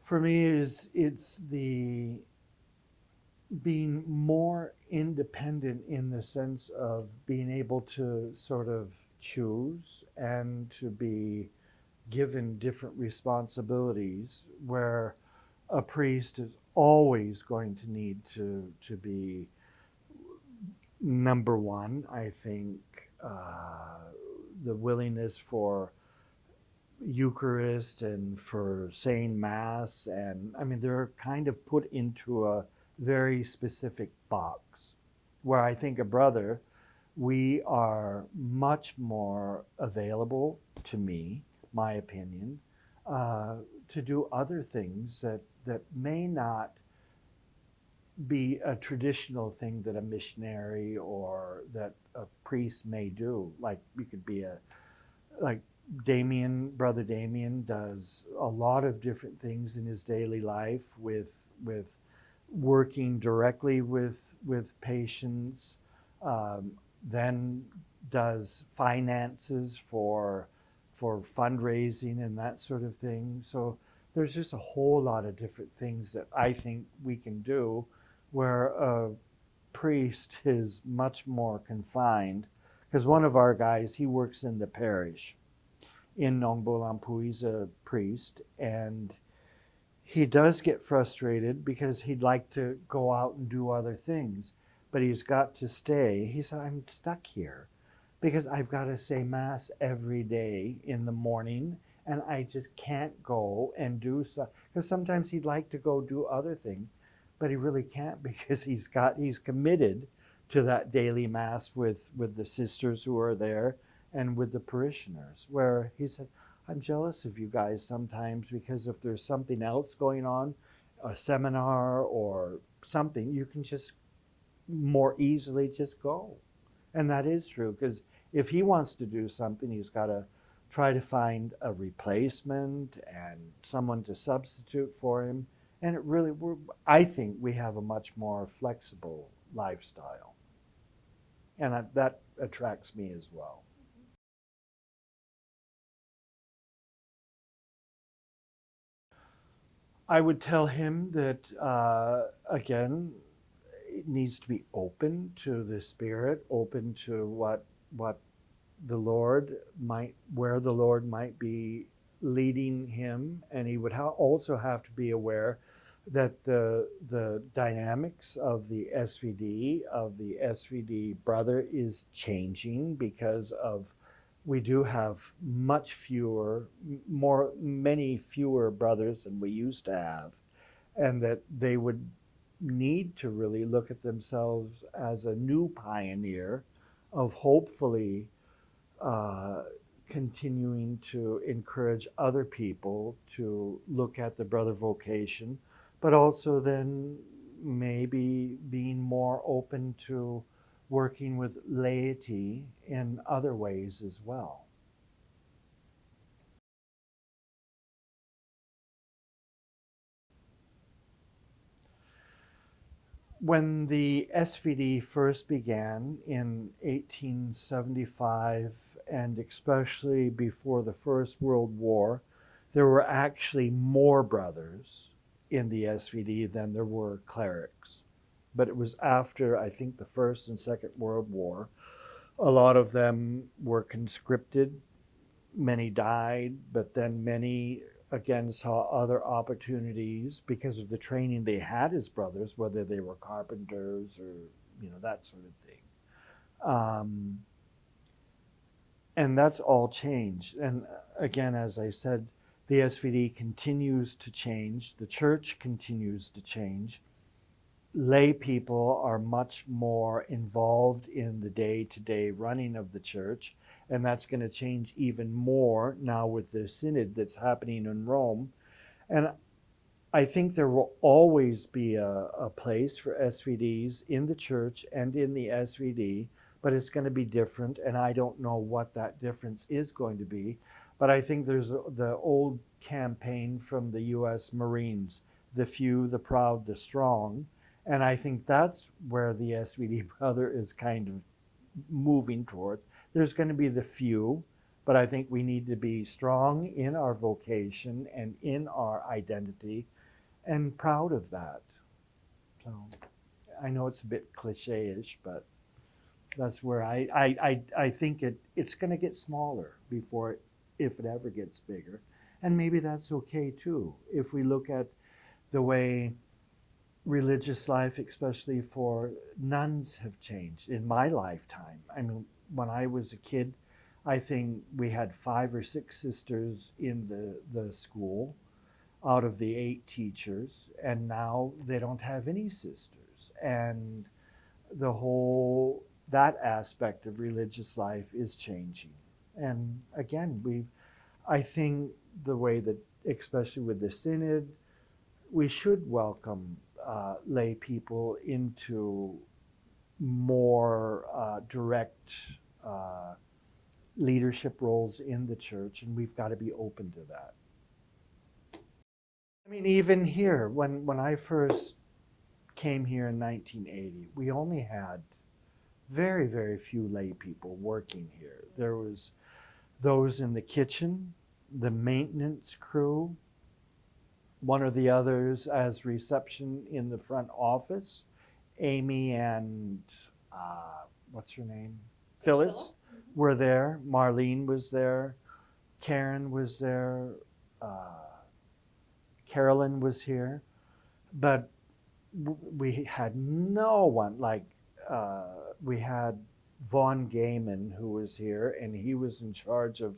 For me, it's the being more independent in the sense of being able to sort of choose and to be given different responsibilities where a priest is always going to need to be number one. I think the willingness for Eucharist and for saying Mass, and I mean, they're kind of put into a very specific box. Where I think a brother, we are much more available, to me, my opinion, to do other things that may not be a traditional thing that a missionary or that a priest may do. Like you could be like Brother Damien does a lot of different things in his daily life with working directly with patients, um, then does finances for fundraising and that sort of thing. So there's just a whole lot of different things that I think we can do where a priest is much more confined. Because one of our guys, he works in the parish in Nongbo He's a priest, and he does get frustrated because he'd like to go out and do other things, but he's got to stay. He said, I'm stuck here because I've got to say Mass every day in the morning, and I just can't go and do so. Because sometimes he'd like to go do other things, but he really can't because he's committed to that daily Mass with the sisters who are there and with the parishioners. Where he said, I'm jealous of you guys sometimes because if there's something else going on, a seminar or something, you can just more easily just go. And that is true because if he wants to do something, he's got to try to find a replacement and someone to substitute for him. And I think we have a much more flexible lifestyle. And that attracts me as well. I would tell him that, again, it needs to be open to the Spirit, open to what the Lord where the Lord might be leading him, and he would also have to be aware that the dynamics of the SVD brother is changing because of we do have many fewer brothers than we used to have, and that they would need to really look at themselves as a new pioneer of hopefully uh, continuing to encourage other people to look at the brother vocation, but also then maybe being more open to working with laity in other ways as well. When the SVD first began in 1875, and especially before the First World War, there were actually more brothers in the SVD than there were clerics. But it was after, I think, the First and Second World War. A lot of them were conscripted, many died, but then many again saw other opportunities because of the training they had as brothers, whether they were carpenters or that sort of thing. Um, and that's all changed. And again, as I said, the SVD continues to change. The church continues to change. Lay people are much more involved in the day-to-day running of the church, and that's going to change even more now with the synod that's happening in Rome. And I think there will always be a place for SVDs in the church and in the SVD, but it's going to be different, and I don't know what that difference is going to be. But I think there's the old campaign from the US Marines, the few, the proud, the strong. And I think that's where the SVD brother is kind of moving towards. There's going to be the few, but I think we need to be strong in our vocation and in our identity and proud of that. So I know it's a bit cliche-ish, but that's where I think it's going to get smaller before if it ever gets bigger. And maybe that's okay too. If we look at the way religious life, especially for nuns, have changed in my lifetime. I mean, when I was a kid, I think we had 5 or 6 sisters in the school out of the 8 teachers, and now they don't have any sisters. And the whole that aspect of religious life is changing. And again, I think the way that, especially with the synod, we should welcome lay people into more direct uh, leadership roles in the church, and we've got to be open to that. I mean, even here, when I first came here in 1980, we only had very, very few lay people working here. There was those in the kitchen, the maintenance crew, one or the others as reception in the front office. Amy and what's her name? Phyllis were there. Marlene was there. Karen was there. Carolyn was here. But we had no one like we had Vaughn Gaiman, who was here, and he was in charge of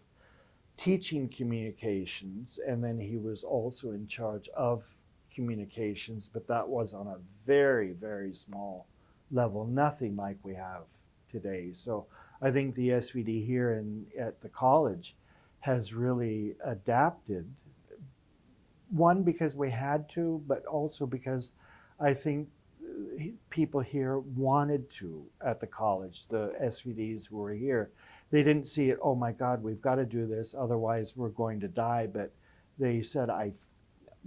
teaching communications, and then he was also in charge of communications, but that was on a very, very small level, nothing like we have today. So I think the SVD here at the college has really adapted, one, because we had to, but also because I think people here wanted to at the college, the SVDs who were here. They didn't see it, oh my God, we've got to do this, otherwise we're going to die. But they said,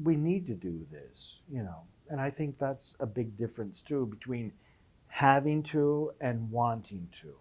we need to do this, you know. And I think that's a big difference too between having to and wanting to.